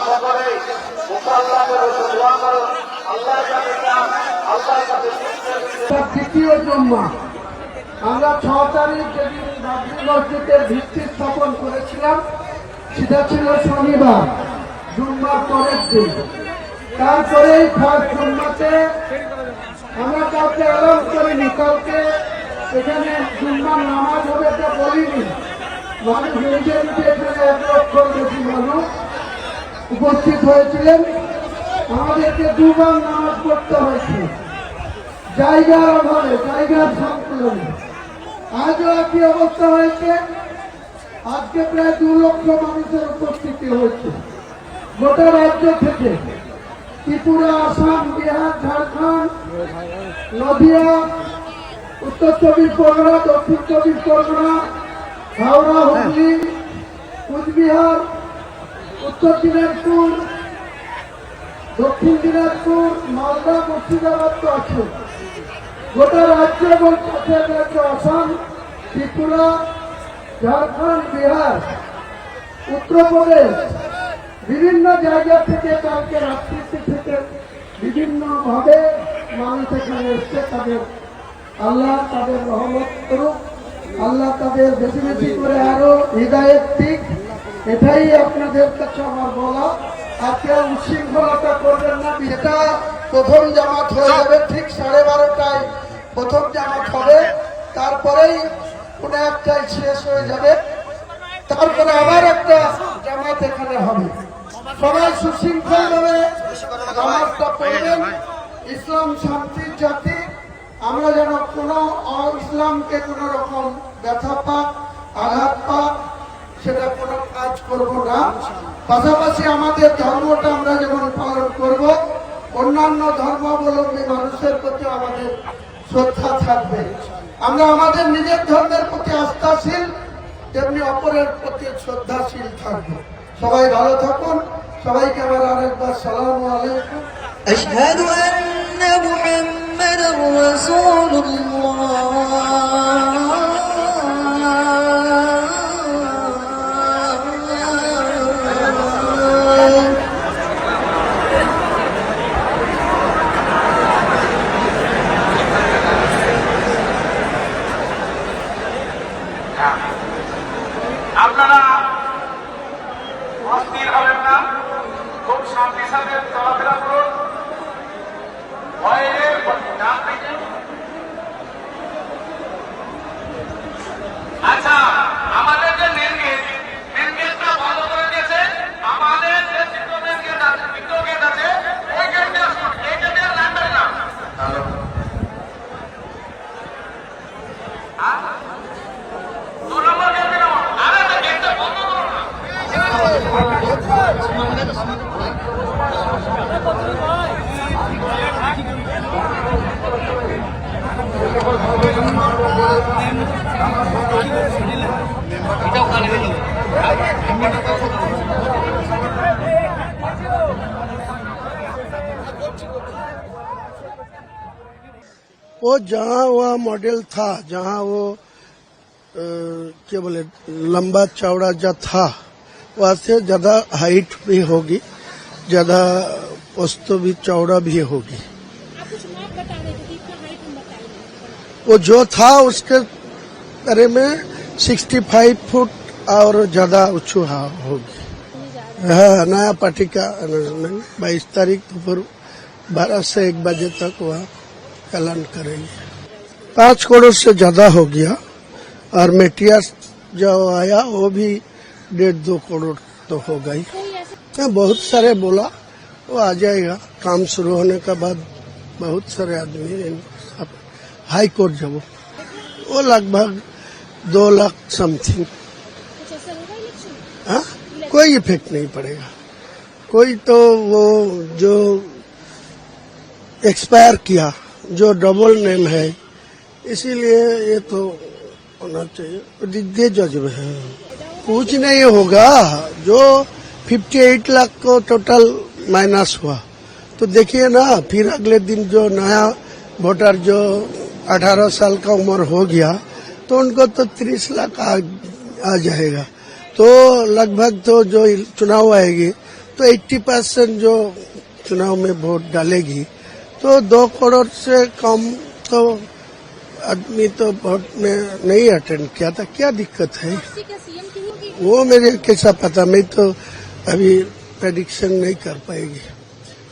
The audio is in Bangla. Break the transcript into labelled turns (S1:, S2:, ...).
S1: সকলেই মুসাল্লামের দোয়া করো, আল্লাহর কাছে চান, আল্লাহর কাছে
S2: দ্বিতীয় জুম্মা আমরা 6 তারিখ যেদিন বাবরি মসজিদের ভিত্তি স্থাপন করেছিলাম সেটা ছিল শনিবার, জুম্মার পরের দিন। তারপরেই ফার্স্ট জুম্মাতে আমরা কাউকে অ্যালাউন্স করিনি, কাউকে এখানে জুম্মার নামাজ হবে এটা বলিনি। মানুষ নিজে নিজে এখানে 1 লক্ষর বেশি মানুষ উপস্থিত হয়েছিলেন। আমাদেরকে 2 বার নামাজ পড়তে হয়েছে জায়গার অভাবে, জায়গার সংকুলনে। আজও একই অবস্থা হয়েছে। আজকে প্রায় 2 লক্ষ মানুষের উপস্থিতি হয়েছে গোটা রাজ্য থেকে, ত্রিপুরা, আসাম, বিহার, ঝাড়খণ্ড, নদিয়া, উত্তর 24 পরগনা, দক্ষিণ 24 পরগনা, হাওড়া, হুগলি, কুচবিহার, উত্তর দিনাজপুর, দক্ষিণ দিনাজপুর, মালদা, মুর্শিদাবাদ তো আছে। গোটা রাজ্য এবং পাশের রাজ্য আসাম, ত্রিপুরা, ঝাড়খণ্ড, বিহার, উত্তরপ্রদেশ, বিভিন্ন জায়গা থেকে কালকে রাত্রি থেকে বিভিন্ন ভাবে মানুষ এখানে এসছে। তাদের আল্লাহ তাদের রহমত করুক, আল্লাহ তাদের বেশি বেশি করে আরো হৃদায়ত দিক, এটাই আপনাদের কাছে আমার বলা। আর কেউ উচ্ছৃঙ্খলতা করবেন না। এটা প্রথম জামাত হয়ে যাবে ঠিক 12:30টায় প্রথম জামাত হবে, তারপরেই 1টায় শেষ হয়ে যাবে, তারপরে আবার একটা জামাত এখানে হবে। সবাই সুশৃঙ্খল ভাবে নামাজটা পড়বেন। ইসলাম শান্তির জাতি, আমরা যেন কোনো ইসলামকে কোন রকম ব্যথা পাক, আঘাত পাক, সেটা কোনো কাজ করব না। পাশাপাশি আমাদের ধর্মটা আমরা যেমন পালন করব, অন্যান্য ধর্মাবলম্বী মানুষের প্রতি আমাদের শ্রদ্ধা থাকবে। আমরা আমাদের নিজের ধর্মের প্রতি আস্থাশীল, তেমনি অপরের প্রতি শ্রদ্ধাশীল থাকবো। সবাই ভালো থাকুন। সবাইকে আমার আরেকবার সালামু আলাইকুম।
S3: আশহাদু আন্না মুহাম্মাদার রাসূলুল্লাহ।
S1: আপনারা অস্থির হবেন না, খুব শান্তির সাথে চলাফেরা করুন। ভয়ের ডান দিকে আচ্ছা, আমাদের যে মেন গেটটা বন্ধ করে দিয়েছে, আমাদের যে দ্বিতীয় মেন গেট আছে, দ্বিতীয় গেট আছে, ওই গেটে আসুন, এই গেটে আর লাগবে না।
S2: वो जहाँ वह मॉडल था, जहाँ वो क्या बोले लंबा चौड़ा जो था, वहाँ से ज्यादा हाइट भी होगी, ज्यादा पोस्तो भी चौड़ा भी होगी। वो जो था उसके बारे में 65 फुट और ज्यादा ऊंचू होगी। हाँ, नया पार्टी का अनाउंसमेंट 22 तारीख दोपहर 12 से 1 बजे तक वह ऐलान करेंगे। 5 करोड़ से ज्यादा हो गया और मेटिया जो आया वो भी 1.5-2 करोड़ तो हो गई। बहुत सारे बोला वो आ जाएगा काम शुरू होने के बाद। बहुत सारे आदमी हाई कोर्ट जब वो लगभग 2 लाख समथिंग। हाँ, कोई इफेक्ट नहीं पड़ेगा। कोई तो वो जो एक्सपायर किया, जो डबल नेम है, इसीलिए ये तो होना चाहिए। दिग्गज जज है, कुछ नहीं होगा। जो 58 लाख को टोटल माइनस हुआ तो देखिए ना, फिर अगले दिन जो नया वोटर जो 18 साल का उम्र हो गया तो उनको तो 30 लाख आ जाएगा। तो लगभग तो जो चुनाव आएगी तो 80% जो चुनाव में वोट डालेगी, तो 2 करोड़ से कम तो आदमी तो वोट में नहीं अटेंड किया था, क्या दिक्कत है? वो मेरे कैसा पता, मैं तो अभी प्रेडिक्शन नहीं कर पाएगी।